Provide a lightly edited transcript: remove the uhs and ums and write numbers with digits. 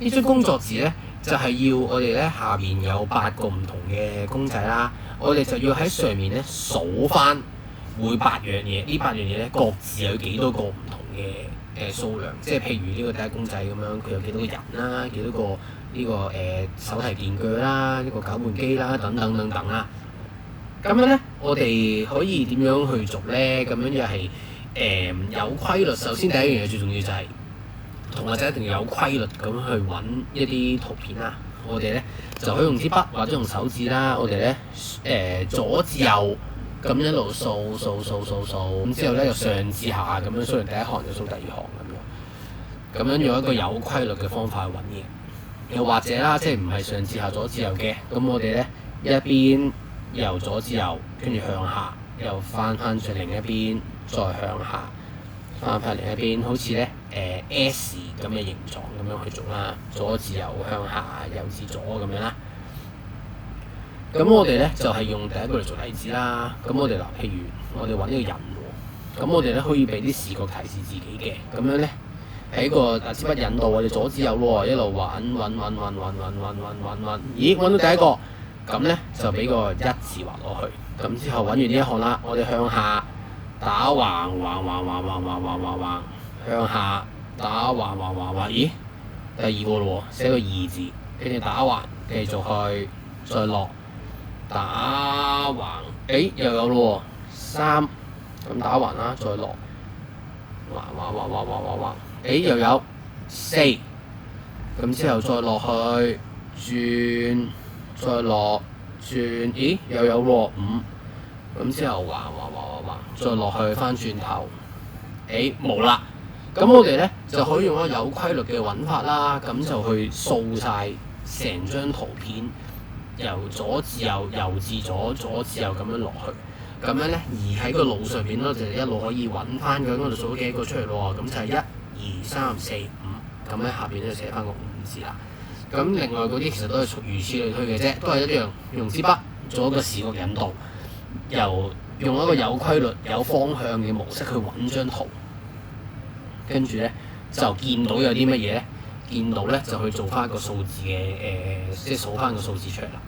呢張工作字咧就係要我哋咧下邊有8個唔同嘅公仔啦，我哋就要喺上面咧數翻每8樣嘢，呢8樣嘢咧各自有幾多個唔同嘅數量，即係譬如呢個第一公仔咁樣，佢有幾多個人啦，幾多個呢個手提電鋸啦，呢個攪拌機啦，等等等等啦。咁樣咧，我哋可以點樣去做咧？咁樣又係有規律。首先第一樣嘢最重要就係同學仔一定要有規律咁去揾一啲圖片啦。我哋咧就可以用支筆或者用手指啦。我哋咧左至右咁一路掃，咁之後咧由上至下咁樣掃完第一行就掃第二行咁樣。咁樣用一個有規律嘅方法去揾嘢。又或者啦，即係唔係上至下左至右嘅，咁我哋咧一邊由左至右，跟住向下，又翻上另一邊，再向下，翻另一邊，好似咧S 咁嘅形狀咁樣去做啦。左至右向下，右至左咁樣啦。咁我哋咧就係用第一個嚟做例子啦。咁我哋嗱，譬如我哋揾呢個人喎，咁我哋咧可以俾啲視覺提示自己嘅，咁樣咧喺個支筆引導我哋左至右喎，一路揾，咦揾到第一個。咁咧就俾個1字畫落去，咁之後揾完呢一行啦，我哋向下打橫，向下打橫，咦第二個咯喎，寫個2字，跟住打橫，繼續去再落打橫，又有咯喎3，咁打橫啦，再落橫，又有4，咁之後再落去轉。再落轉，咦又有喎5，咁之後橫，再落去翻轉頭，冇啦。咁我哋咧就可以用一個有規律嘅揾法啦，咁就去掃晒成張圖片，由左至右，右至左，左至右咁樣落去。咁樣咧，而喺個腦上邊咧就一路可以揾翻佢，我哋數咗幾個出嚟咯喎，咁就係1、2、3、4、5，咁喺下邊咧就寫翻個5字啦。咁另外嗰啲其實都係如此類推嘅啫，都係一樣用支筆做一個視覺引導，用一個有規律、有方向嘅模式去揾張圖，跟住咧就見到有啲乜嘢咧，見到咧就去做翻個數字嘅即係數翻個數字出嚟啦。